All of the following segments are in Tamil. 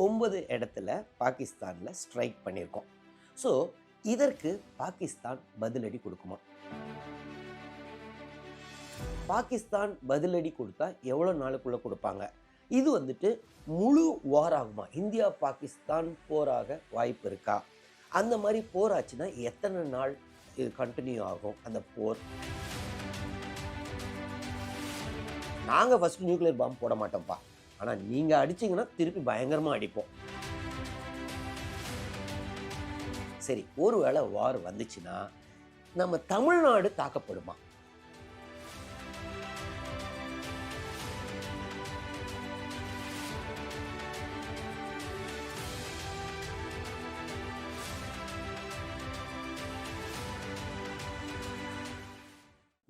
9 இடத்துல பாகிஸ்தானில் ஸ்ட்ரைக் பண்ணியிருக்கோம். ஸோ இதற்கு பாகிஸ்தான் பதிலடி கொடுக்குமா? பாகிஸ்தான் பதிலடி கொடுத்தா எவ்வளோ நாளுக்குள்ளே கொடுப்பாங்க? இது வந்துட்டு முழு வார் ஆகுமா? இந்தியா பாகிஸ்தான் போராக வாய்ப்பு இருக்கா? அந்த மாதிரி போர் ஆச்சுன்னா எத்தனை நாள் இது கண்டினியூ ஆகும் அந்த போர்? நாங்கள் ஃபர்ஸ்ட் நியூக்ளியர் பாம்பு போட மாட்டோம்ப்பா, ஆனால் நீங்கள் அடிச்சிங்கன்னா திருப்பி பயங்கரமாக அடிப்போம். சரி, ஒருவேளை வார் வந்துச்சுன்னா நம்ம தமிழ்நாடு தாக்கப்படுமா?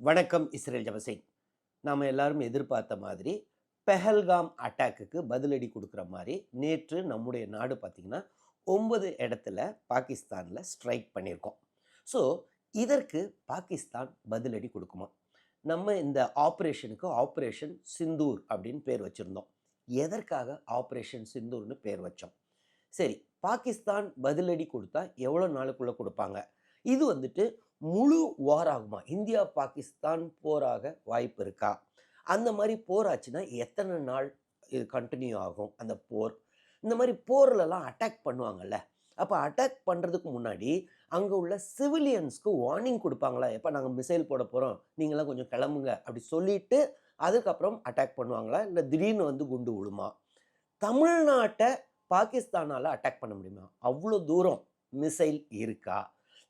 வணக்கம் இஸ்ரேல் ஜபசை. நாம் எல்லாரும் எதிர்பார்த்த மாதிரி பெஹல்காம் அட்டாக்குக்கு பதிலடி கொடுக்குற மாதிரி நேற்று நம்முடைய நாடு பார்த்திங்கன்னா 9 இடத்துல பாகிஸ்தானில் ஸ்ட்ரைக் பண்ணியிருக்கோம். ஸோ இதற்கு பாகிஸ்தான் பதிலடி கொடுக்குமா? நம்ம இந்த ஆப்ரேஷனுக்கு ஆப்ரேஷன் சிந்தூர் அப்படின்னு பேர் வச்சுருந்தோம். எதற்காக ஆப்ரேஷன் சிந்தூர்னு பேர் வச்சோம்? சரி, பாகிஸ்தான் பதிலடி கொடுத்தா எவ்வளோ நாளுக்குள்ளே கொடுப்பாங்க? இது வந்துட்டு முழு வார் ஆகுமா? இந்தியா பாகிஸ்தான் போராக வாய்ப்பு இருக்கா? அந்த மாதிரி போர் ஆச்சுன்னா எத்தனை நாள் இது கண்டினியூ ஆகும் அந்த போர்? இந்த மாதிரி போர்லலாம் அட்டாக் பண்ணுவாங்கல்ல, அப்போ அட்டாக் பண்ணுறதுக்கு முன்னாடி அங்கே உள்ள சிவிலியன்ஸ்க்கு வார்னிங் கொடுப்பாங்களா? எப்போ நாங்கள் மிசைல் போட போகிறோம், நீங்களாம் கொஞ்சம் கிளம்புங்க அப்படி சொல்லிட்டு அதுக்கப்புறம் அட்டாக் பண்ணுவாங்களா? இல்லை திடீர்னு வந்து குண்டு விழுமா? தமிழ்நாட்டை பாகிஸ்தானால் அட்டாக் பண்ண முடியுமா? அவ்வளோ தூரம் மிசைல் இருக்கா?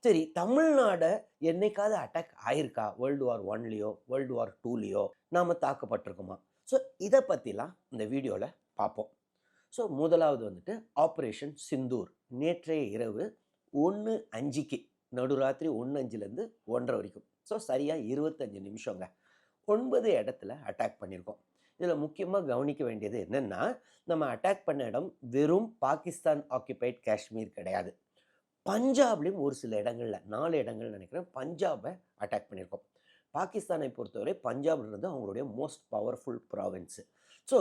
சரி, தமிழ்நாடை என்னைக்காவது அட்டாக் ஆயிருக்கா? வேர்ல்டு வார் 1லையோ வேர்ல்டு வார் 2லையோ நாம் தாக்கப்பட்டிருக்குமா? ஸோ இதை பற்றிலாம் இந்த வீடியோவில் பார்ப்போம். ஸோ முதலாவது வந்துட்டு ஆப்ரேஷன் சிந்தூர். நேற்றைய இரவு 1:05க்கு, நடுராத்திரி 1:05லேருந்து 1:30 வரைக்கும், ஸோ சரியாக 25 நிமிஷங்க, 9 இடத்துல அட்டாக் பண்ணியிருக்கோம். இதில் முக்கியமாக கவனிக்க வேண்டியது என்னென்னா, நம்ம அட்டாக் பண்ண இடம் வெறும் பாகிஸ்தான் ஆக்கியபைட் காஷ்மீர் கிடையாது. பஞ்சாப்லேயும் ஒரு சில இடங்களில், 4 இடங்கள் நினைக்கிறேன், பஞ்சாபை அட்டாக் பண்ணியிருக்கோம். பாகிஸ்தானை பொறுத்தவரை பஞ்சாப்ன்றது அவங்களுடைய மோஸ்ட் பவர்ஃபுல் ப்ராவின்ஸு. ஸோ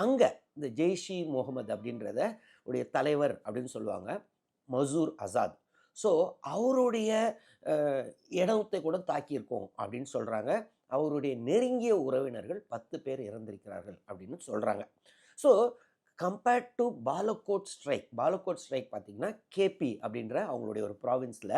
அங்கே இந்த ஜெய்ஷி முகமது அப்படின்றத உடைய தலைவர் அப்படின்னு சொல்லுவாங்க, மசூர் அசாத். ஸோ அவருடைய இடத்தை கூட தாக்கியிருக்கோம் அப்படின்னு சொல்கிறாங்க. அவருடைய நெருங்கிய உறவினர்கள் 10 பேர் இறந்திருக்கிறார்கள் அப்படின்னு சொல்கிறாங்க. So compared to Balakot strike பார்த்திங்கன்னா கேபி அப்படின்ற அவங்களுடைய ஒரு ப்ராவின்ஸில்,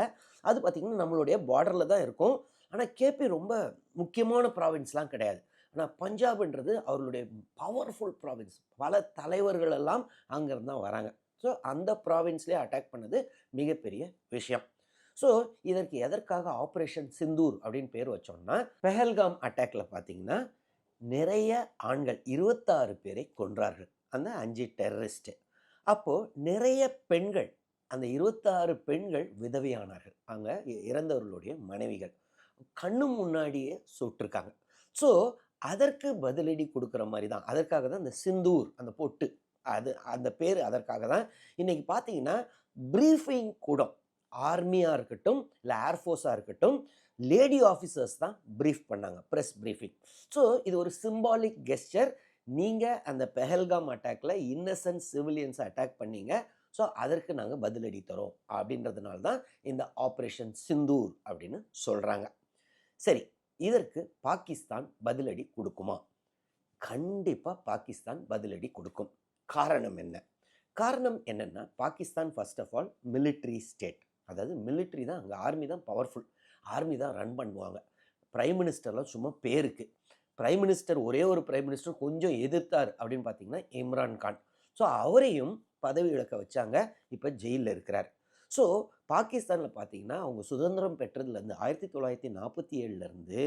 அது பார்த்திங்கன்னா நம்மளுடைய பார்டரில் தான் இருக்கும். ஆனால் கேபி ரொம்ப முக்கியமான ப்ராவின்ஸ்லாம் கிடையாது. ஆனால் பஞ்சாப்ன்றது அவர்களுடைய பவர்ஃபுல் ப்ராவின்ஸ். பல தலைவர்கள் எல்லாம் அங்கேருந்து தான் வராங்க. ஸோ அந்த ப்ராவின்ஸ்லேயே அட்டாக் பண்ணது மிகப்பெரிய விஷயம். ஸோ இதற்கு எதற்காக ஆப்ரேஷன் சிந்தூர் அப்படின்னு பேர் வச்சோம்னா, பெஹல்காம் அட்டாக்ல பார்த்திங்கன்னா நிறைய ஆண்கள் 26 பேரை கொன்றார்கள் அந்த 5 டெரரிஸ்ட்டு. அப்போது நிறைய பெண்கள், அந்த 26 பெண்கள் விதவையானார்கள். அங்கே இறந்தவர்களுடைய மனைவிகள் கண்ணு முன்னாடியே சுட்டிருக்காங்க. ஸோ அதற்கு பதிலடி கொடுக்குற மாதிரி தான், அதற்காக தான் இந்த சிந்தூர், அந்த பொட்டு, அது அந்த பேர் அதற்காக தான். இன்றைக்கி பார்த்தீங்கன்னா ப்ரீஃபிங் கூடம், ஆர்மியாக இருக்கட்டும் இல்லை ஏர்ஃபோர்ஸாக இருக்கட்டும், லேடி ஆஃபீஸர்ஸ் தான் ப்ரீஃப் பண்ணாங்க, ப்ரெஸ் ப்ரீஃபிங். ஸோ இது ஒரு சிம்பாலிக் கெஸ்டர். நீங்கள் அந்த பெஹல்காம் அட்டாக்கில் இன்னசென்ட் சிவிலியன்ஸை அட்டாக் பண்ணீங்க, ஸோ அதற்கு நாங்கள் பதிலடி தரோம் அப்படின்றதுனால தான் இந்த ஆப்ரேஷன் சிந்தூர் அப்படின்னு சொல்கிறாங்க. சரி, இதற்கு பாகிஸ்தான் பதிலடி கொடுக்குமா? கண்டிப்பாக பாகிஸ்தான் பதிலடி கொடுக்கும். காரணம் என்ன? காரணம் என்னென்னா, Pakistan first of all military state. அதாவது மிலிட்ரி தான் அங்கே, ஆர்மி தான் பவர்ஃபுல், ஆர்மி தான் ரன் பண்ணுவாங்க. பிரைம் மினிஸ்டர்லாம் சும்மா பேருக்கு. பிரைம் மினிஸ்டர், ஒரே ஒரு பிரைம் மினிஸ்டர் கொஞ்சம் எதிர்த்தார் அப்படின்னு பார்த்தீங்கன்னா இம்ரான் கான். ஸோ அவரையும் பதவி இழக்க வச்சாங்க, இப்போ ஜெயிலில் இருக்கிறார். ஸோ பாகிஸ்தானில் பார்த்தீங்கன்னா அவங்க சுதந்திரம் பெற்றதுலேருந்து 1947லேருந்து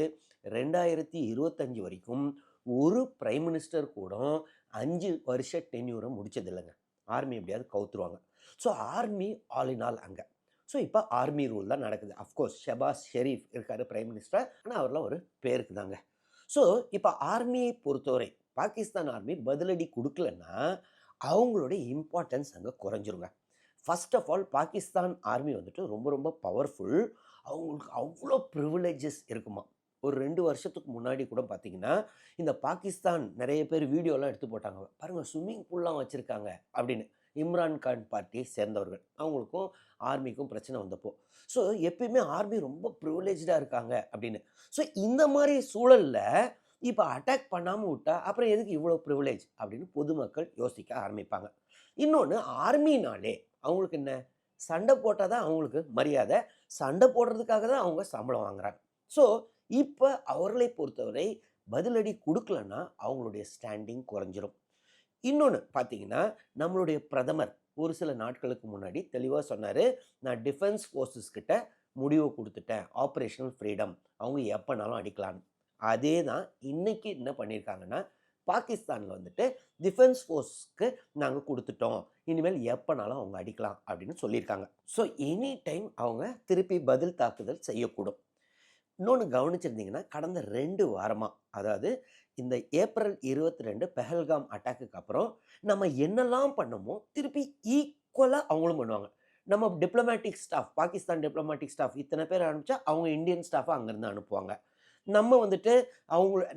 2025 வரைக்கும் ஒரு பிரைம் மினிஸ்டர் கூட 5 வருஷ டென்யூரை முடிச்சதில்லைங்க. ஆர்மி எப்படியாவது கவுத்துருவாங்க. So army all in all அங்கே. ஸோ இப்போ ஆர்மி ரூல் தான் நடக்குது. அஃப்கோர்ஸ் ஷெபாஸ் ஷெரீஃப் இருக்கார் பிரைம் மினிஸ்டர், ஆனால் அவர்லாம் ஒரு பேருக்கு தாங்க. ஸோ இப்போ ஆர்மியை பொறுத்தவரை பாகிஸ்தான் ஆர்மி பதிலடி கொடுக்கலன்னா அவங்களுடைய இம்பார்ட்டன்ஸ் அங்கே குறைஞ்சிருங்க. First of all Pakistan army வந்துட்டு ரொம்ப ரொம்ப பவர்ஃபுல். அவங்களுக்கு அவ்வளோ ப்ரிவிலேஜஸ் இருக்குமா. ஒரு 2 வருஷத்துக்கு முன்னாடி கூட பார்த்தீங்கன்னா இந்த பாகிஸ்தான் நிறைய பேர் வீடியோலாம் எடுத்து போட்டாங்க, பாருங்கள் ஸ்விம்மிங் பூல்லாம் வச்சுருக்காங்க அப்படின்னு. இம்ரான் கான் பார்ட்டியை சேர்ந்தவர்கள். அவங்களுக்கும் ஆர்மிக்கும் பிரச்சனை வந்தப்போ. ஸோ எப்பயுமே ஆர்மி ரொம்ப ப்ரிவிலேஜ்டாக இருக்காங்க அப்படின்னு. ஸோ இந்த மாதிரி சூழலில் இப்போ அட்டாக் பண்ணாமல் விட்டா அப்புறம் எதுக்கு இவ்வளோ ப்ரிவிலேஜ் அப்படின்னு பொதுமக்கள் யோசிக்க ஆரம்பிப்பாங்க. இன்னொன்று, ஆர்மினாலே அவங்களுக்கு என்ன, சண்டை போட்டால் தான் அவங்களுக்கு மரியாதை, சண்டை போடுறதுக்காக தான் அவங்க சம்பளம் வாங்குறாங்க. ஸோ இப்போ அவர்களை பொறுத்தவரை பதிலடி கொடுக்கலன்னா அவங்களுடைய ஸ்டாண்டிங் குறைஞ்சிரும். இன்னொன்று பார்த்தீங்கன்னா, நம்மளுடைய பிரதமர் ஒரு சில நாட்களுக்கு முன்னாடி தெளிவாக சொன்னார், நான் டிஃபென்ஸ் ஃபோர்ஸஸ் கிட்ட முடிவு கொடுத்துட்டேன், ஆப்ரேஷனல் ஃப்ரீடம், அவங்க எப்போனாலும் அடிக்கலான்னு. அதே தான் இன்னைக்கு என்ன பண்ணியிருக்காங்கன்னா, பாகிஸ்தானில் வந்துட்டு டிஃபென்ஸ் ஃபோர்ஸ்க்கு நாங்கள் கொடுத்துட்டோம், இனிமேல் எப்போனாலும் அவங்க அடிக்கலாம் அப்படின்னு சொல்லியிருக்காங்க. ஸோ எனி டைம் அவங்க திருப்பி பதில் தாக்குதல் செய்யக்கூடும். இன்னொன்று கவனிச்சிருந்தீங்கன்னா, கடந்த 2 வாரமாக, அதாவது இந்த ஏப்ரல் 22 பெஹல்காம் அட்டாக்குக்கு அப்புறம் நம்ம என்னெல்லாம் பண்ணமோ திருப்பி ஈக்குவலாக அவங்களும் பண்ணுவாங்க. நம்ம diplomatic staff, Pakistan diplomatic staff இத்தனை பேர் அனுப்பிச்சா அவங்க இந்தியன் ஸ்டாஃபை அங்கேருந்து அனுப்புவாங்க. நம்ம வந்துட்டு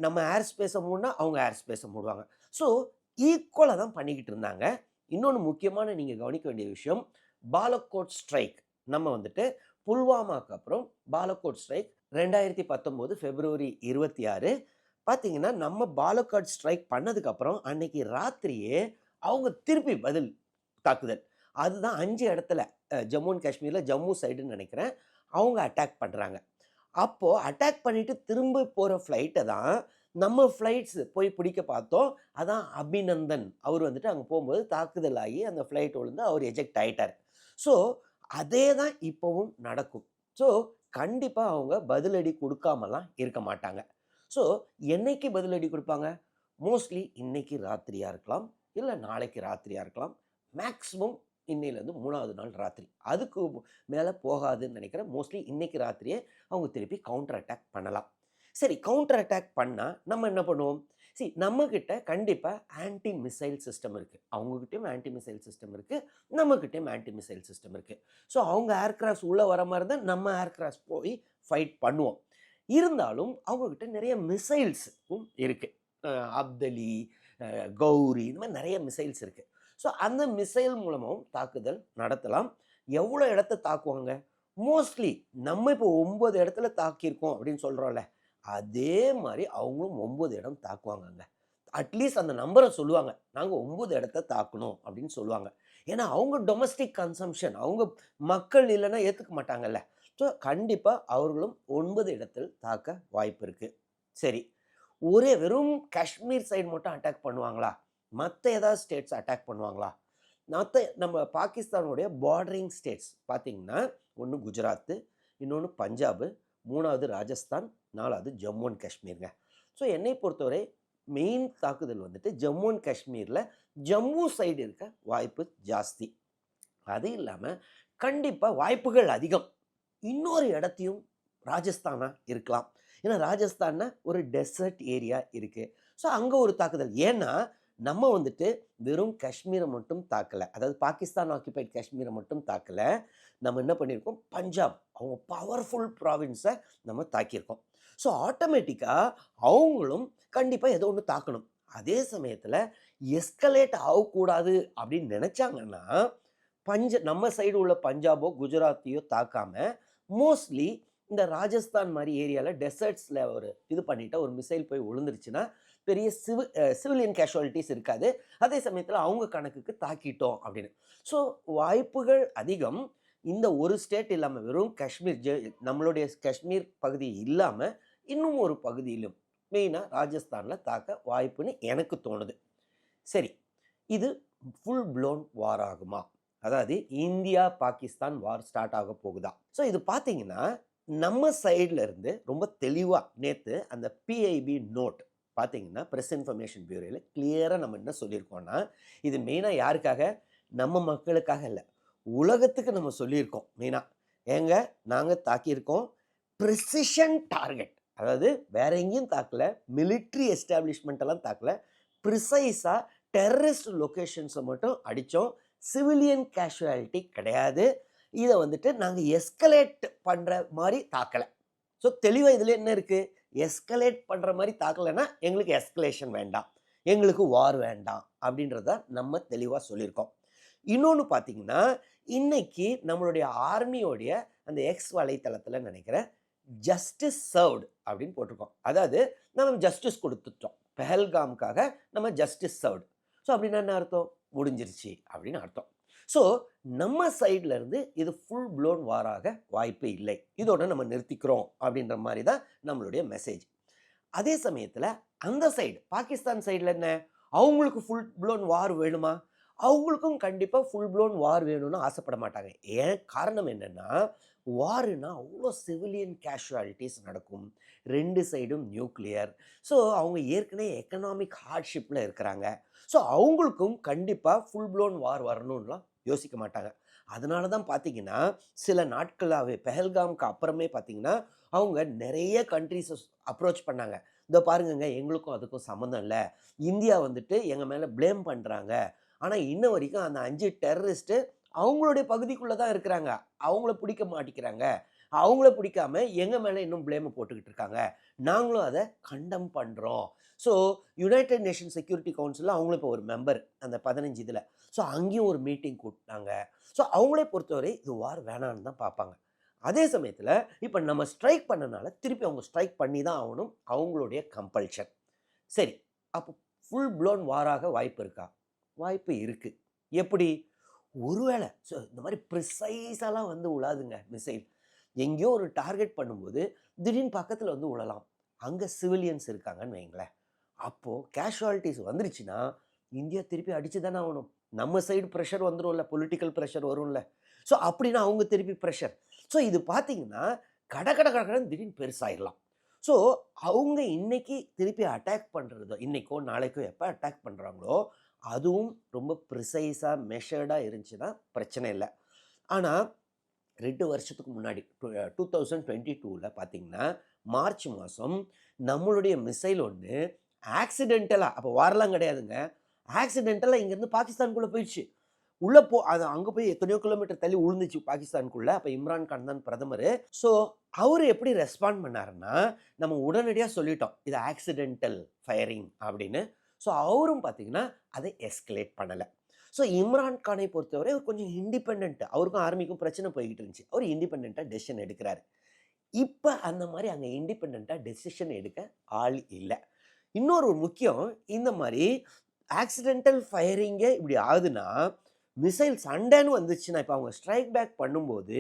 நம்ம ஏர் ஸ்பேஸை மூடினா அவங்க ஏர் ஸ்பேஸை மூடுவாங்க. ஸோ ஈக்குவலாக தான் பண்ணிக்கிட்டு இருந்தாங்க. இன்னொன்று முக்கியமான நீங்கள் கவனிக்க வேண்டிய விஷயம், பாலக்கோட் ஸ்ட்ரைக். நம்ம வந்துட்டு புல்வாமாக்கு அப்புறம் பாலக்கோட் ஸ்ட்ரைக் 2019 பிப்ரவரி 26 பார்த்தீங்கன்னா, நம்ம பாலக்காட் ஸ்ட்ரைக் பண்ணதுக்கப்புறம் அன்னைக்கு ராத்திரியே அவங்க திருப்பி பதில் தாக்குதல். அதுதான் 5 இடத்துல ஜம்மு அண்ட் காஷ்மீரில் ஜம்மு சைடுன்னு நினைக்கிறேன், அவங்க அட்டாக் பண்ணுறாங்க. அப்போது அட்டாக் பண்ணிவிட்டு திரும்ப போகிற ஃப்ளைட்டை தான் நம்ம ஃப்ளைட்ஸ் போய் பிடிக்க பார்த்தோம். அதான் அபிநந்தன், அவர் வந்துட்டு அங்கே போகும்போது தாக்குதல் ஆகி அந்த ஃப்ளைட் விழுந்து அவர் எஜெக்ட் ஆகிட்டார். ஸோ அதே தான் இப்போவும் நடக்கும். ஸோ கண்டிப்பாக அவங்க பதிலடி கொடுக்காமலாம் இருக்க மாட்டாங்க. ஸோ என்னைக்கு பதிலடி கொடுப்பாங்க? மோஸ்ட்லி இன்னைக்கு ராத்திரியாக இருக்கலாம், இல்லை நாளைக்கு ராத்திரியாக இருக்கலாம், மேக்ஸிமம் இன்னையிலேருந்து 3வது நாள் ராத்திரி. அதுக்கு மேலே போகாதுன்னு நினைக்கிறேன். மோஸ்ட்லி இன்னைக்கு ராத்திரியே அவங்க திருப்பி கவுண்டர் அட்டாக் பண்ணலாம். சரி, கவுண்டர் அட்டாக் பண்ணால் நம்ம என்ன பண்ணுவோம்? நம்மக்கிட்ட கண்டிப்பாக ஆன்டி மிசைல் சிஸ்டம் இருக்குது. அவங்கக்கிட்டையும் ஆன்டி மிசைல் சிஸ்டம் இருக்குது, நம்மக்கிட்டையும் ஆன்டி மிசைல் சிஸ்டம் இருக்குது. ஸோ அவங்க ஏர்கிராஃப்ட்ஸ் உள்ளே வர மாதிரி தான் நம்ம ஏர்கிராஃப்ட்ஸ் போய் ஃபைட் பண்ணுவோம். இருந்தாலும் அவங்கக்கிட்ட நிறைய மிசைல்ஸும் இருக்குது. அப்தலி, கௌரி, இந்த மாதிரி நிறைய மிசைல்ஸ் இருக்குது. ஸோ அந்த மிசைல் மூலமும் தாக்குதல் நடத்தலாம். எவ்வளோ இடத்த தாக்குவாங்க? மோஸ்ட்லி நம்ம இப்போ 9 இடத்துல தாக்கியிருக்கோம் அப்படின்னு சொல்கிறோம்ல, அதே மாதிரி அவங்களும் 9 இடம் தாக்குவாங்கங்க. அட்லீஸ்ட் அந்த நம்பரை சொல்லுவாங்க, நாங்கள் 9 இடத்த தாக்கணும் அப்படின்னு சொல்லுவாங்க. ஏன்னா அவங்க டொமஸ்டிக் கன்சம்ஷன், அவங்க மக்கள் இல்லைன்னா ஏற்றுக்க மாட்டாங்கல்ல. ஸோ கண்டிப்பாக அவர்களும் 9 இடத்தில் தாக்க வாய்ப்பு இருக்குது. சரி, வெறும் காஷ்மீர் சைடு மட்டும் அட்டாக் பண்ணுவாங்களா? மற்ற ஏதாவது ஸ்டேட்ஸ் அட்டாக் பண்ணுவாங்களா? நம்ம பாகிஸ்தானுடைய பார்டரிங் ஸ்டேட்ஸ் பார்த்தீங்கன்னா, ஒன்று குஜராத்து, இன்னொன்று பஞ்சாபு, 3வது ராஜஸ்தான், 4வது ஜம்மு அண்ட் காஷ்மீருங்க. ஸோ என்னை பொறுத்தவரை மெயின் தாக்குதல் வந்துட்டு ஜம்மு அண்ட் காஷ்மீரில் ஜம்மு சைடு இருக்க வாய்ப்பு ஜாஸ்தி. அது இல்லாமல் கண்டிப்பாக வாய்ப்புகள் அதிகம் இன்னொரு இடத்தையும் ராஜஸ்தானாக இருக்கலாம். ஏன்னா ராஜஸ்தான்னா ஒரு டெசர்ட் ஏரியா இருக்குது. ஸோ அங்கே ஒரு தாக்குதல். ஏன்னா நம்ம வந்துட்டு வெறும் காஷ்மீரை மட்டும் தாக்கலை, அதாவது பாகிஸ்தான் ஆக்கியபைட் காஷ்மீரை மட்டும் தாக்கலை, நம்ம என்ன பண்ணியிருக்கோம், பஞ்சாப், அவங்க பவர்ஃபுல் ப்ராவின்ஸை நம்ம தாக்கியிருக்கோம். ஸோ ஆட்டோமேட்டிக்காக அவங்களும் கண்டிப்பாக ஏதோ ஒன்று தாக்கணும். அதே சமயத்தில் எஸ்கலேட் ஆகக்கூடாது அப்படின்னு நினச்சாங்கன்னா நம்ம சைடு உள்ள பஞ்சாபோ குஜராத்தையோ தாக்காமல் மோஸ்ட்லி இந்த ராஜஸ்தான் மாதிரி ஏரியாவில் டெசர்ட்ஸில் இது பண்ணிட்டா ஒரு மிசைல் போய் விழுந்துருச்சுன்னா பெரிய சிவிலியன் கேஷுவாலிட்டிஸ் இருக்காது. அதே சமயத்தில் அவங்க கணக்குக்கு தாக்கிட்டோம் அப்படின்னு. ஸோ வாய்ப்புகள் அதிகம். இந்த ஒரு ஸ்டேட் இல்லாமல் வெறும் காஷ்மீர், நம்மளுடைய காஷ்மீர் பகுதி இல்லாமல் இன்னும் ஒரு பகுதியிலும் மெயினாக ராஜஸ்தானில் தாக்க வாய்ப்புன்னு எனக்கு தோணுது. சரி, இது ஃபுல் ப்ளோன் வார் ஆகுமா? அதாவது இந்தியா பாகிஸ்தான் வார் ஸ்டார்ட் ஆக போகுதா? ஸோ இது பார்த்தீங்கன்னா நம்ம சைடில் இருந்து ரொம்ப தெளிவாக நேற்று அந்த பிஐபி நோட் பார்த்தீங்கன்னா, ப்ரெஸ் இன்ஃபர்மேஷன் பியூரோவில் கிளியராக நம்ம என்ன சொல்லியிருக்கோம்னா, இது மெயினாக யாருக்காக, நம்ம மக்களுக்காக இல்லை, உலகத்துக்கு நம்ம சொல்லியிருக்கோம். மெயினாக ஏங்க நாங்கள் தாக்கியிருக்கோம் ப்ரிசிஷன் டார்கெட், அதாவது வேற எங்கேயும் தாக்கலை, மிலிட்ரி எஸ்டாப்ளிஷ்மெண்ட்டெல்லாம் தாக்கலை, ப்ரிசைஸாக டெரரிஸ்ட் லொக்கேஷன்ஸை மட்டும் அடித்தோம். சிவிலியன் கேஷுவாலிட்டி கிடையாது. இதை வந்துட்டு நாங்கள் எஸ்கலேட் பண்ணுற மாதிரி தாக்கலை. ஸோ தெளிவாக இதில் என்ன இருக்குது, எஸ்கலேட் பண்ணுற மாதிரி தாக்கலைன்னா எங்களுக்கு எஸ்கலேஷன் வேண்டாம், எங்களுக்கு வார் வேண்டாம் அப்படின்றத நம்ம தெளிவாக சொல்லியிருக்கோம். இன்னொன்னு பார்த்தீங்கன்னா, இன்னைக்கு நம்மளுடைய ஆர்மியோடைய அந்த எக்ஸ் வலைத்தளத்தில நினைக்கிறேன், ஜஸ்டிஸ் சர்வ்ட் அப்படின்னு போட்டிருக்கோம். அதாவது நம்ம ஜஸ்டிஸ் குடுத்துட்டோம். பெஹல்காம்க்காக நம்ம ஜஸ்டிஸ் சர்வ்ட். ஸோ அப்படின்னா என்ன அர்த்தம்? முடிஞ்சிருச்சு அப்படின்னு அர்த்தம். ஸோ நம்ம சைட்ல இருந்து இது ஃபுல் ப்ளோன் வாராக வாய்ப்பு இல்லை. இதோட நம்ம நிறுத்திக்கிறோம் அப்படின்ற மாரி தான் நம்மளுடைய மெசேஜ். அதே சமயத்துல அந்த சைடு பாகிஸ்தான் சைடுல என்ன? அவங்களுக்கு ஃபுல் ப்ளோன் வார் வேணுமா? அவங்களுக்கும் கண்டிப்பா ஃபுல் ப்ளோன் வார் வேணும்னு ஆசைப்பட மாட்டாங்க. ஏன் காரணம் என்னன்னா, வார்னா அவ்ளோ சிவிலியன் கேஷுவாலிட்டீஸ் நடக்கும். 2 சைடும் நியூக்ளியர். ஸோ அவங்க ஏற்கனவே எக்கனாமிக் ஹார்ட்ஷிப்ல இருக்கிறாங்க. ஸோ அவங்களுக்கும் கண்டிப்பா ஃபுல் ப்ளோன் வார் வரணும்லாம் யோசிக்க மாட்டாங்க. அதனால தான் பார்த்தீங்கன்னா, சில நாட்களாவே பெஹல்காம்க்கு அப்புறமே பார்த்தீங்கன்னா, அவங்க நெறைய கண்ட்ரீஸ அப்ரோச் பண்ணாங்க. இதோ பாருங்கங்க எங்களுக்கும் அதுக்கும் சம்மந்தம் இல்ல. இந்தியா வந்துட்டு எங்க மேல ப்ளேம் பண்றாங்க. ஆனா இன்ன வரைக்கும் அந்த 5 டெரரிஸ்ட்டு அவங்களுடைய பகுதிக்குள்ள தான் இருக்கிறாங்க. அவங்கள பிடிக்க மாட்டிக்கிறாங்க. அவங்கள பிடிக்காம எங்க மேல இன்னும் ப்ளேம போட்டுக்கிட்டு இருக்காங்க. நாங்களும் அத கண்டெம் பண்றோம். ஸோ யுனைட்டட் நேஷன் செக்யூரிட்டி கவுன்சில்ல அவங்களும் இப்போ ஒரு மெம்பர் அந்த 15 இதுல. ஸோ அங்கேயும் ஒரு மீட்டிங் கூட்டுனாங்க. ஸோ அவங்களே பொறுத்தவரை இது வார் வேணான்னு தான் பார்ப்பாங்க. அதே சமயத்துல இப்ப நம்ம ஸ்ட்ரைக் பண்ணனால திருப்பி அவங்க ஸ்ட்ரைக் பண்ணி தான் ஆவணும். அவங்களுடைய கம்பல்ஷன். சரி. அப்போ ஃபுல் ப்ளோன் வாராக வாய்ப்பு இருக்கா? வாய்ப்பு இருக்கு. எப்படி? ஒருவேள இந்த மாரி ப்ரிசைஸாலாம் வந்து உழாதுங்க மிசைல். எங்கேயோ ஒரு டார்கெட் பண்ணும்போது, திடீர்னு பக்கத்துல வந்து உழலாம். அங்க சிவிலியன்ஸ் இருக்காங்கன்னு வைங்களேன். அப்போ கேஷுவாலிட்டீஸ் வந்துருச்சுன்னா, இந்தியா திருப்பி அடிச்சு தானே ஆவணும். நம்ம சைடு பிரஷர் வந்துரும்ல, பொலிட்டிக்கல் பிரஷர் வரும்ல. ஸோ அப்படின்னா அவங்க திருப்பி பிரஷர். ஸோ இது பார்த்தீங்கன்னா, கட கட கடன்னு திடீர்னு பெருசாயிரலாம். ஸோ அவங்க இன்னைக்கு திருப்பி அட்டாக் பண்றதோ, இன்னைக்கோ நாளைக்கோ எப்ப அட்டாக் பண்றாங்களோ, அதுவும் ரொம்ப ப்ரிசைஸா, மெஷர்டா இருந்துச்சுன்னா பிரச்சனை இல்ல. ஆனா 2 வருஷத்துக்கு முன்னாடி 2022ல பார்த்தீங்கன்னா, மார்ச் மாசம் நம்மளுடைய மிசைல் ஒண்ணு ஆக்சிடென்டலா அப்ப வார்லாம் கிடையாதுங்க. ஆக்சிடென்டலா இங்கேருந்து பாகிஸ்தானுக்குள்ள போயிடுச்சு. உள்ள அது அங்க போய் எத்தனையோ கிலோமீட்டர் தள்ளி உழுந்துச்சு பாகிஸ்தானுக்குள்ள. அப்ப இம்ரான் கான் தான் பிரதமரு. ஸோ அவரு எப்படி ரெஸ்பாண்ட் பண்ணாருன்னா, நம்ம உடனடியா சொல்லிட்டோம். இது ஆக்சிடென்டல் ஃபயரிங் அப்படின்னு. ஸோ அவரும் பார்த்தீங்கன்னா, அதை எஸ்கலேட் பண்ணல. ஸோ இம்ரான் கானை பொறுத்தவரை அவர் கொஞ்சம் இண்டிபெண்டன்ட். அவருக்கும் ஆர்மிக்கும் பிரச்சனை போய்க்கிட்டு இருந்துச்சு. அவர் இண்டிபெண்டன்ட்டா டெசிஷன் எடுக்கிறாரு. இப்ப அந்த மாரி அங்க இண்டிபெண்டன்ட்டா டெசிஷன் எடுக்க ஆள் இல்ல. இன்னொரு ஒரு முக்கியம், இந்த மாரி ஆக்சிடென்டல் ஃபயரிங்கே இப்படி ஆகுதுன்னா, மிசைல் சண்டைன்னு வந்துச்சுன்னா, இப்ப அவங்க ஸ்ட்ரைக் பேக் பண்ணும்போது,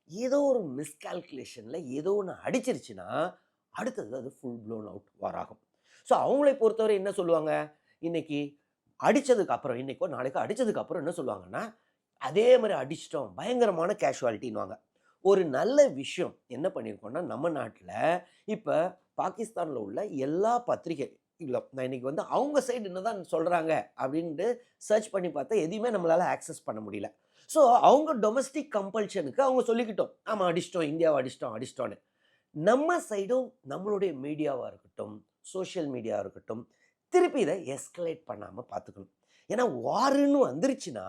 ஏதோ ஒரு மிஸ்கால்குலேஷன்ல ஏதோ ஒண்ணு அடிச்சிருச்சுன்னா, அடுத்தது அது ஃபுல் ப்ளோன் அவுட் வார் ஆகும். ஸோ அவங்களை பொறுத்தவரை என்ன சொல்லுவாங்க? இன்னைக்கு அடிச்சதுக்கு அப்புறம் இன்னைக்கோ, நாளைக்கோ அடிச்சதுக்கு அப்புறம் என்ன சொல்லுவாங்கன்னா, அதே மாரி அடிச்சுட்டோம். பயங்கரமான கேஷுவாலிட்டின்னுவாங்க. ஒரு நல்ல விஷயம் என்ன பண்ணியிருக்கோம்னா, நம்ம நாட்ல இப்ப பாகிஸ்தான்ல உள்ள எல்லா பத்திரிகை இல்ல நான் இன்னைக்கு வந்து அவங்க சைடு என்னதான் சொல்றாங்க அப்படின்ட்டு சர்ச் பண்ணி பார்த்தா எதையுமே நம்மளால ஆக்சஸ் பண்ண முடியல. ஸோ அவங்க டொமஸ்டிக் கம்பல்ஷனுக்கு அவங்க சொல்லிக்கிட்டோம். ஆமா அடிச்சிட்டோம், இந்தியாவ அடிச்சிட்டோம், அடிச்சிட்டோம்ன்னு. நம்ம சைடும் நம்மளுடைய மீடியாவா இருக்கட்டும், சோசியல் மீடியாவா இருக்கட்டும், திருப்பி இத எஸ்கலேட் பண்ணாம பார்த்துக்கணும். ஏன்னா வார்ன்னு வந்துருச்சுன்னா,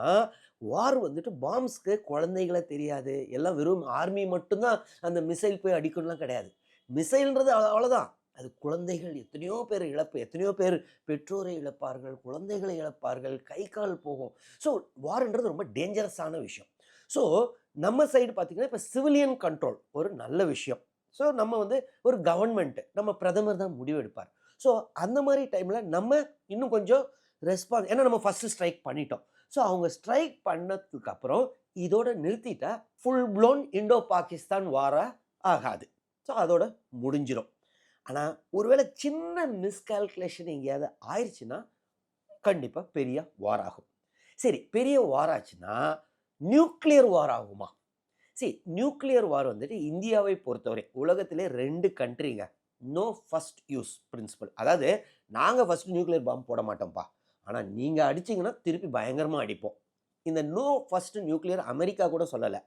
வார் வந்துட்டு பாம்ப்ஸ்க்கு குழந்தைகள தெரியாது. எல்லாம் வெறும் ஆர்மி மட்டும் தான் அந்த மிசைல் போய் அடிக்கணும்லாம் கிடையாது. மிசைல்ன்றது அவ்வளோதான். அது குழந்தைகள் எத்தனையோ பேர் இழப்பு. எத்தனையோ பேர் பெற்றோரை இழப்பார்கள், குழந்தைகளை இழப்பார்கள், கை, கால் போகும். ஸோ வார்ன்றது ரொம்ப டேஞ்சரஸான விஷயம். ஸோ நம்ம சைடு பார்த்தீங்கன்னா, இப்ப சிவிலியன் கண்ட்ரோல் ஒரு நல்ல விஷயம். ஸோ நம்ம வந்து ஒரு கவர்ன்மெண்ட் நம்ம பிரதமர் தான் முடிவு எடுப்பார். ஸோ அந்த மாரி டைம்ல நம்ம இன்னும் கொஞ்சம் ஏன்னா நம்ம ஃபர்ஸ்ட் ஸ்ட்ரைக் பண்ணிட்டோம். ஸோ அவங்க ஸ்ட்ரைக் பண்ணதுக்கு அப்புறம் இதோட நிறுத்திட்டா ஃபுல் ப்ளோன் இண்டோ பாகிஸ்தான் வாரா ஆகாது. ஸோ அதோட முடிஞ்சிரும். ஆனா ஒருவேளை சின்ன மிஸ்கால்குலேஷன் எங்கேயாவது ஆயிருச்சுன்னா, கண்டிப்பா பெரிய வார் ஆகும். சரி பெரிய வார் ஆச்சுன்னா, நியூக்ளியர் வார் ஆகுமா? நியூக்ளியர் வார் வந்துட்டு இந்தியாவை பொறுத்தவரை உலகத்திலே 2 கண்ட்ரிங்க. No first use principle. அதாவது நாங்க ஃபர்ஸ்ட் நியூக்ளியர் பாம்பு போட மாட்டோம்ப்பா. ஆனா நீங்க அடிச்சீங்கன்னா திருப்பி பயங்கரமா அடிப்போம். இந்த நோ ஃபர்ஸ்ட் நியூக்ளியர் அமெரிக்கா கூட சொல்லல.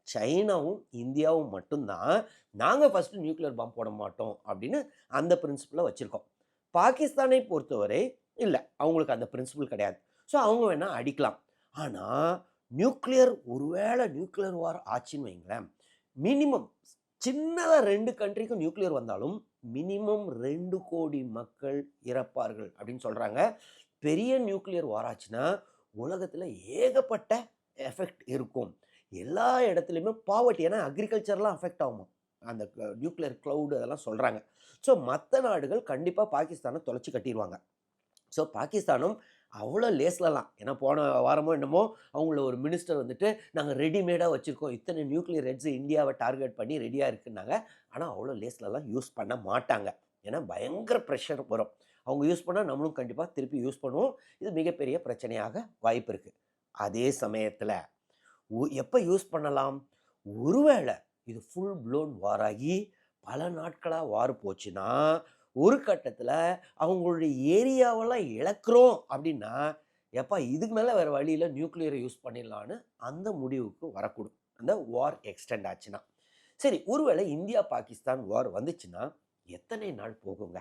சைனாவும், இந்தியாவும் மட்டும் தான் நாங்க ஃபர்ஸ்ட் நியூக்ளியர் பாம்பு போட மாட்டோம் அப்படின்னு அந்த பிரின்சிபல வச்சிருக்கோம். பாகிஸ்தானை பொறுத்தவரை இல்ல. அவங்களுக்கு அந்த பிரின்சிபல் கிடையாது. ஸோ அவங்க வேணா அடிக்கலாம். ஆனா ஒருவேளை நியூக்ளியர் வார் ஆச்சுன்னு வைங்களேன், மினிமம் சின்னதா 2 கண்ட்ரிக்கும் நியூக்ளியர் வந்தாலும், மினிமம் 2,00,00,000 மக்கள் இறப்பார்கள் அப்படின்னு சொல்றாங்க. பெரிய நியூக்ளியர் வார் ஆச்சுன்னா, உலகத்தில் ஏகப்பட்ட எஃபெக்ட் இருக்கும். எல்லா இடத்துலையுமே பாவர்ட்டி, ஏன்னா அக்ரிகல்ச்சர்லாம் அஃபெக்ட் ஆகுமா அந்த நியூக்ளியர் க்ளவுடு அதெல்லாம் சொல்கிறாங்க. ஸோ மற்ற நாடுகள் கண்டிப்பாக பாகிஸ்தானை தொலைச்சி கட்டிடுவாங்க. ஸோ பாகிஸ்தானும் அவ்வளோ லேஸ்லலாம், ஏன்னா போன வாரமோ என்னமோ அவங்கள ஒரு மினிஸ்டர் வந்துட்டு நாங்கள் ரெடிமேடாக வச்சுருக்கோம், இத்தனை நியூக்ளியர் ஹெட்ஸ் இந்தியாவை டார்கெட் பண்ணி ரெடியாக இருக்குன்னாங்க. ஆனால் அவ்வளோ லேஸ்லலாம் யூஸ் பண்ண மாட்டாங்க. ஏன்னா பயங்கர ப்ரெஷர் வரும். அவங்க யூஸ் பண்ணால் நம்மளும் கண்டிப்பாக திருப்பி யூஸ் பண்ணுவோம். இது மிகப்பெரிய பிரச்சனையாக வாய்ப்பு இருக்குது. அதே சமயத்தில் எப்போ யூஸ் பண்ணலாம்? ஒருவேளை இது ஃபுல் ப்ளோன் வார் ஆகி பல நாட்களாக வார் போச்சுன்னா, ஒரு கட்டத்தில் அவங்களுடைய ஏரியாவெல்லாம் இழக்கிறோம் அப்படின்னா, எப்பா இதுக்கு மேலே வேறு வழியில் நியூக்ளியரை யூஸ் பண்ணிடலான்னு அந்த முடிவுக்கு வரக்கூடும், அந்த வார் எக்ஸ்டெண்ட் ஆச்சுன்னா. சரி, ஒருவேளை இந்தியா பாகிஸ்தான் வார் வந்துச்சுன்னா எத்தனை நாள் போகுங்க?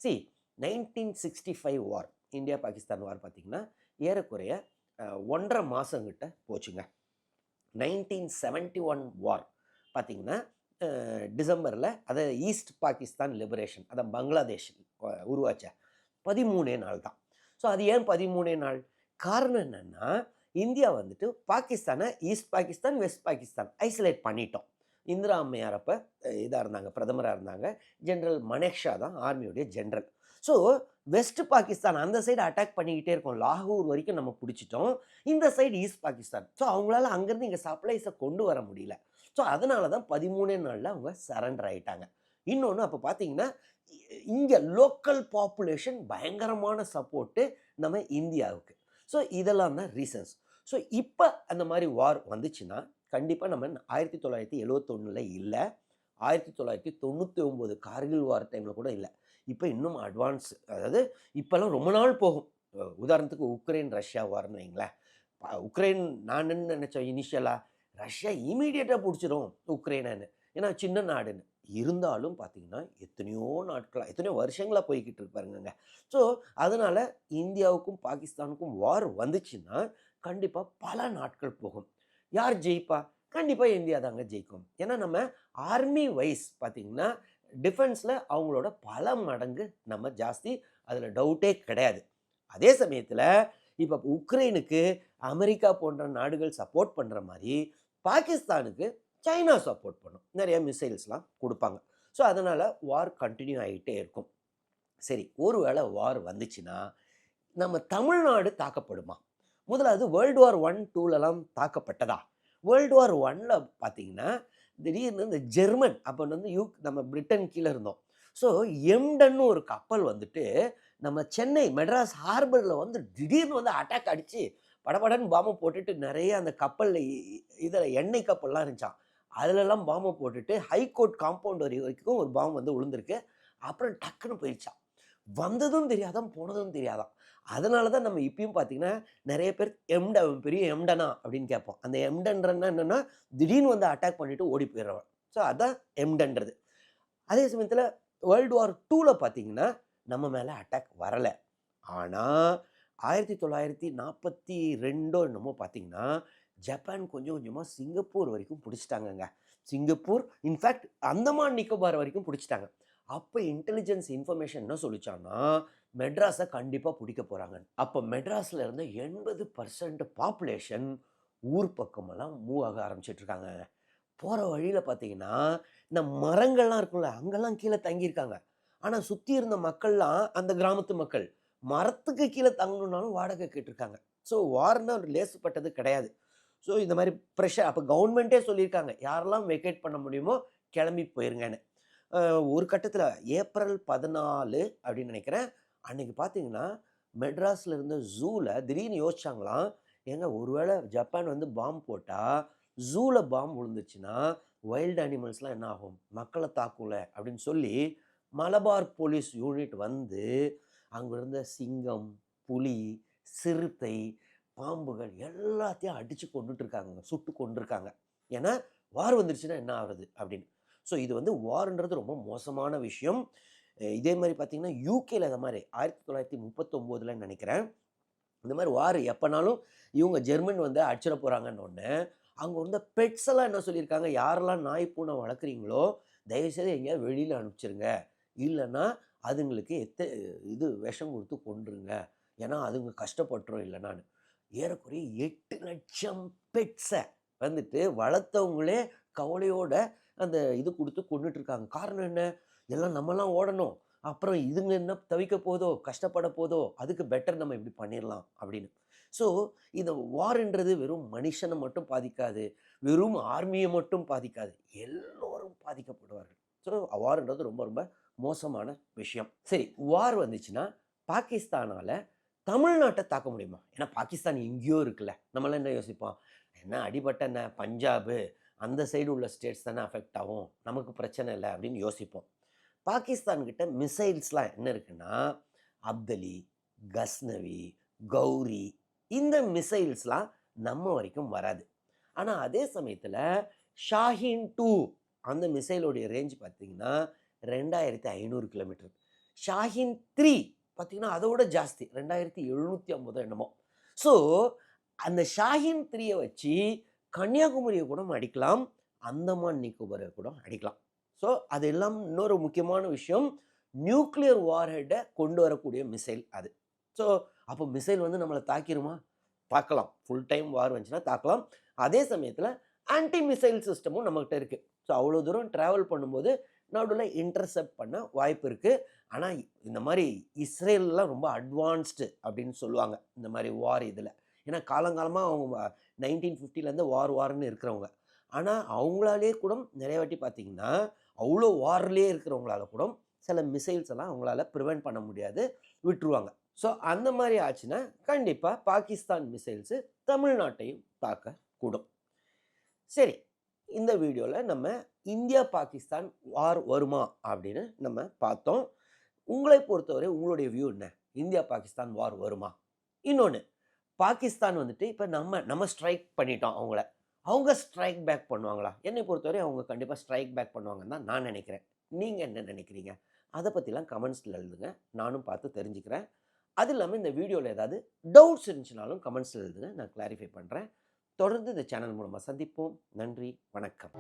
சி 1965 வார், இந்தியா பாகிஸ்தான் வார் பார்த்திங்கன்னா ஏறக்குறைய 1.5 மாதங்கிட்ட போச்சுங்க. 1971 வார் பார்த்திங்கன்னா டிசம்பரில், அதை ஈஸ்ட் பாகிஸ்தான் லிபரேஷன், அதை பங்களாதேஷ் உருவாச்ச 13 நாள் தான். ஸோ அது ஏன் 13 நாள்? காரணம் என்னென்னா, இந்தியா வந்துட்டு பாகிஸ்தானை east Pakistan west Pakistan isolate பண்ணிட்டோம். இந்திரா அம்மையார் அப்போ இதாக இருந்தாங்க, பிரதமராக இருந்தாங்க. ஜென்ரல் மனேக்ஷா தான் ஆர்மியோடைய ஜென்ரல். ஸோ வெஸ்ட் பாகிஸ்தான் அந்த சைடு அட்டாக் பண்ணிக்கிட்டே இருக்கோம், லாகூர் வரைக்கும் நம்ம பிடிச்சிட்டோம். இந்த சைடு ஈஸ்ட் பாகிஸ்தான். ஸோ அவங்களால அங்கேருந்து இங்கே சப்ளைஸை கொண்டு வர முடியல. ஸோ அதனால தான் 13 நாளில் அவங்க சரண்டர் ஆகிட்டாங்க. இன்னொன்று, அப்போ பார்த்தீங்கன்னா இங்கே லோக்கல் பாப்புலேஷன் பயங்கரமான சப்போர்ட்டு நம்ம இந்தியாவுக்கு. ஸோ இதெல்லாம் தான் ரீசன்ஸ். ஸோ இப்போ அந்த மாதிரி வார் வந்துச்சுன்னா கண்டிப்பாக நம்ம 1971 இல்லை, 1999 கார்கில் வார் டைமில் கூட இல்லை. இப்போ இன்னும் அட்வான்ஸ், அதாவது இப்போல்லாம் ரொம்ப நாள் போகும். உதாரணத்துக்கு உக்ரைன் ரஷ்யா வார்னு வைங்களேன். உக்ரைன் நான் என்ன நினச்சேன் இனிஷியலாக, ரஷ்யா இமீடியட்டாக பிடிச்சிரும் உக்ரைனு, ஏன்னா சின்ன நாடுன்னு. இருந்தாலும் பார்த்தீங்கன்னா எத்தனையோ நாட்களாக, எத்தனையோ வருஷங்களாக போய்கிட்டு இருப்பாருங்க. ஸோ அதனால் இந்தியாவுக்கும் பாகிஸ்தானுக்கும் வார் வந்துச்சுன்னா கண்டிப்பாக பல நாட்கள் போகும். யார் ஜெயிப்பா? கண்டிப்பாக இந்தியா தாங்க ஜெயிக்கும். ஏன்னா நம்ம ஆர்மி வைஸ் பார்த்திங்கன்னா டிஃபென்ஸில் அவங்களோட பல மடங்கு நம்ம ஜாஸ்தி, அதில் டவுட்டே கிடையாது. அதே சமயத்தில் இப்போ உக்ரைனுக்கு அமெரிக்கா போன்ற நாடுகள் சப்போர்ட் பண்ணுற மாதிரி பாகிஸ்தானுக்கு சைனா சப்போர்ட் பண்ணும், நிறைய மிசைல்ஸ்லாம் கொடுப்பாங்க. ஸோ அதனால் வார் கண்டினியூ ஆகிட்டே இருக்கும். சரி, ஒருவேளை வார் வந்துச்சுன்னா நம்ம தமிழ்நாடு தாக்கப்படுமா? முதலாவது வேர்ல்டு வார் 1, 2லலாம் தாக்கப்பட்டதா? வேர்ல்டு வார் 1ல் பார்த்தீங்கன்னா திடீர்னு இந்த ஜெர்மன், அப்போ வந்து நம்ம பிரிட்டன் கீழே இருந்தோம். ஸோ எம்டன்னு ஒரு கப்பல் வந்துட்டு நம்ம சென்னை மெட்ராஸ் ஹார்பரில் வந்து திடீர்னு வந்து அட்டாக் அடித்து படபடன்னு பாம்பை போட்டுட்டு, நிறைய அந்த கப்பலில் இதில் எண்ணெய் கப்பல்லாம் இருந்துச்சான், அதிலெல்லாம் பாம்பை போட்டுட்டு ஹைகோர்ட் காம்பவுண்ட் வரைக்கும் ஒரு பாம்பு வந்து விழுந்திருக்கு. அப்புறம் டக்குன்னு போயிடுச்சான். வந்ததும் தெரியாதான், போனதும் தெரியாதான். அதனால தான் நம்ம இப்பயும் பார்த்தீங்கன்னா நிறைய பேர் பெரிய எம்டனா அப்படின்னு கேட்போம். அந்த எம்டன்றன்னா என்னென்னா திடீர்னு வந்து அட்டாக் பண்ணிவிட்டு ஓடி போயிடுறவன். ஸோ அதான் எம்டன்றது. அதே சமயத்தில் வேர்ல்டு வார் 2ல் பார்த்தீங்கன்னா நம்ம மேலே அட்டாக் வரலை. ஆனால் 1942 என்னமோ பார்த்தீங்கன்னா ஜப்பான் கொஞ்சம் கொஞ்சமாக சிங்கப்பூர் வரைக்கும் பிடிச்சிட்டாங்கங்க. சிங்கப்பூர், இன்ஃபேக்ட் அந்தமான் நிக்கோபார் வரைக்கும் பிடிச்சிட்டாங்க. அப்போ இன்டெலிஜென்ஸ் இன்ஃபர்மேஷன் என்ன சொல்லிச்சான்னா மெட்ராஸை கண்டிப்பாக பிடிக்க போகிறாங்க. அப்போ மெட்ராஸில் இருந்த 80% பாப்புலேஷன் ஊர் பக்கமெல்லாம் மூவ் ஆக ஆரம்பிச்சிட்ருக்காங்க. போகிற வழியில் பார்த்தீங்கன்னா இந்த மரங்கள்லாம் இருக்குல்ல, அங்கெல்லாம் கீழே தங்கியிருக்காங்க. ஆனால் சுற்றி இருந்த மக்கள்லாம் அந்த கிராமத்து மக்கள் மரத்துக்கு கீழே தங்கணுன்னாலும் வாடகை கேட்டிருக்காங்க. ஸோ வார்னா ஒரு லேசுப்பட்டது கிடையாது. ஸோ இந்த மாதிரி ப்ரெஷர், அப்போ கவர்மெண்ட்டே சொல்லியிருக்காங்க யாரெல்லாம் வெக்கேட் பண்ண முடியுமோ கிளம்பி போயிருங்கன்னு. ஒரு கட்டத்தில் ஏப்ரல் 14 அப்படின்னு நினைக்கிறேன், அன்றைக்கி பார்த்தீங்கன்னா மெட்ராஸில் இருந்த ஜூவில் திடீர்னு யோசிச்சாங்களாம், ஏங்க ஒருவேளை ஜப்பான் வந்து பாம்பு போட்டால் ஜூவில் பாம்பு விழுந்துச்சுன்னா வைல்டு அனிமல்ஸ்லாம் என்ன ஆகும், மக்களை தாக்கும்ல அப்படின்னு சொல்லி மலபார் போலீஸ் யூனிட் வந்து அங்கே இருந்த சிங்கம், புலி, சிறுத்தை, பாம்புகள் எல்லாத்தையும் அடித்து கொண்டுட்டுருக்காங்க, சுட்டு கொண்டிருக்காங்க. ஏன்னா வார் வந்துருச்சுன்னா என்ன ஆகுது அப்படின்னு. ஸோ இது வந்து வார்ன்றது ரொம்ப மோசமான விஷயம். இதே மாதிரி பார்த்திங்கன்னா யூகேல இந்த மாதிரி 1939 நினைக்கிறேன், இந்த மாதிரி வார் எப்போனாலும் இவங்க ஜெர்மன் வந்து அடிச்சிட போகிறாங்கன்னு அங்கே இருந்த பெட்ஸ் எல்லாம் என்ன சொல்லியிருக்காங்க, யாரெல்லாம் நாய் பூனை வளர்க்குறீங்களோ தயவுசெய்து எங்கேயாவது வெளியில் அனுப்பிச்சிருங்க, இல்லைன்னா அதுங்களுக்கு விஷம் கொடுத்து கொண்டுருங்க, ஏன்னா அதுங்க கஷ்டப்பட்டுரும் இல்லைனான்னு. ஏறக்குறைய 8 லட்சம் பெட்ஸை வந்துட்டு வளர்த்தவங்களே கவலையோட அந்த இது கொடுத்து கொண்டுட்டு இருக்காங்க. காரணம் என்ன? எல்லாம் நம்மலாம் ஓடணும். அப்புறம் இதுங்க என்ன தவிக்க போதோ, கஷ்டப்பட போதோ, அதுக்கு பெட்டர் நம்ம இப்படி பண்ணிடலாம் அப்படின்னு. ஸோ இந்த வார்ன்றது வெறும் மனுஷனை மட்டும் பாதிக்காது, வெறும் ஆர்மியை மட்டும் பாதிக்காது, எல்லோரும் பாதிக்கப்படுவார்கள். ஸோ வார்ன்றது ரொம்ப ரொம்ப மோசமான விஷயம். சரி, வார் வந்துச்சுன்னா பாகிஸ்தானால தமிழ்நாட்டை தாக்க முடியுமா? ஏன்னா பாகிஸ்தான் எங்கேயோ இருக்குல்ல. நம்மளாம் என்ன யோசிப்போம்? என்ன அடிபட்ட என்ன பஞ்சாபு அந்த சைடு உள்ள ஸ்டேட்ஸ் தானே அஃபெக்ட் ஆகும், நமக்கு பிரச்சனை இல்லை அப்படின்னு யோசிப்போம். பாகிஸ்தான்கிட்ட மிசைல்ஸ்லாம் என்ன இருக்குன்னா, அப்தலி, கஸ்னவி, கௌரி, இந்த மிசைல்ஸ்லாம் நம்ம வரைக்கும் வராது. ஆனால் அதே சமயத்தில் ஷாஹின் 2 அந்த மிசைலோடைய ரேஞ்ச் பார்த்தீங்கன்னா 2500 கிலோமீட்டர். ஷாஹின் 3 பார்த்தீங்கன்னா அதோட ஜாஸ்தி, 2750 என்னமோ. ஸோ அந்த ஷாஹின் 3யை வச்சு கன்னியாகுமரியை கூட அடிக்கலாம், அந்தமான் நிக்கோபரை கூட அடிக்கலாம். ஸோ அது எல்லாம் இன்னொரு முக்கியமான விஷயம், நியூக்ளியர் வார்ஹெட்டை கொண்டு வரக்கூடிய மிசைல் அது. ஸோ அப்போ மிசைல் வந்து நம்மளை தாக்கிருமா? தாக்கலாம். ஃபுல் டைம் வார் வந்துச்சுன்னா தாக்கலாம். அதே சமயத்தில் ஆன்டி மிசைல் சிஸ்டமும் நம்மகிட்ட இருக்குது. ஸோ அவ்வளோ தூரம் ட்ராவல் பண்ணும்போது நடுவில் இன்டர்செப்ட் பண்ண வாய்ப்பு இருக்குது. ஆனால் இந்த மாதிரி இஸ்ரேல்லாம் ரொம்ப அட்வான்ஸ்டு அப்படின்னு சொல்லுவாங்க இந்த மாதிரி வார் இதில். ஏன்னா காலங்காலமாக அவங்க 1950லேருந்து வார்னு இருக்கிறவங்க. ஆனால் அவங்களாலே கூட நிறைய வாட்டி பார்த்தீங்கன்னா அவ்வளோ வார்லேயே இருக்கிறவங்களால கூட சில மிசைல்ஸ் எல்லாம் அவங்களால ப்ரிவெண்ட் பண்ண முடியாது, விட்டுருவாங்க. ஸோ அந்த மாதிரி ஆச்சுன்னா கண்டிப்பாக பாகிஸ்தான் மிசைல்ஸு தமிழ்நாட்டையும் தாக்கக்கூடும். சரி, இந்த வீடியோவில் நம்ம இந்தியா பாகிஸ்தான் வார் வருமா அப்படின்னு நம்ம பார்த்தோம். உங்களை பொறுத்தவரை உங்களுடைய வியூ என்ன? இந்தியா பாகிஸ்தான் வார் வருமா? இன்னொன்று, பாகிஸ்தான் வந்துட்டு இப்போ நம்ம ஸ்ட்ரைக் பண்ணிட்டோம் அவங்கள, அவங்க ஸ்ட்ரைக் பேக் பண்ணுவாங்களா? என்னை பொறுத்தவரை அவங்க கண்டிப்பாக ஸ்ட்ரைக் பேக் பண்ணுவாங்கன்னு தான் நான் நினைக்கிறேன். நீங்கள் என்ன நினைக்கிறீங்க? அதை பற்றிலாம் கமெண்ட்ஸில் எழுதுங்க, நானும் பார்த்து தெரிஞ்சுக்கிறேன். அது இல்லாமல் இந்த வீடியோவில் ஏதாவது டவுட்ஸ் இருந்துச்சுனாலும் கமெண்ட்ஸில் எழுதுங்க, நான் கிளாரிஃபை பண்ணுறேன். தொடர்ந்து இந்த சேனல் மூலமாக சந்திப்போம். நன்றி, வணக்கம்.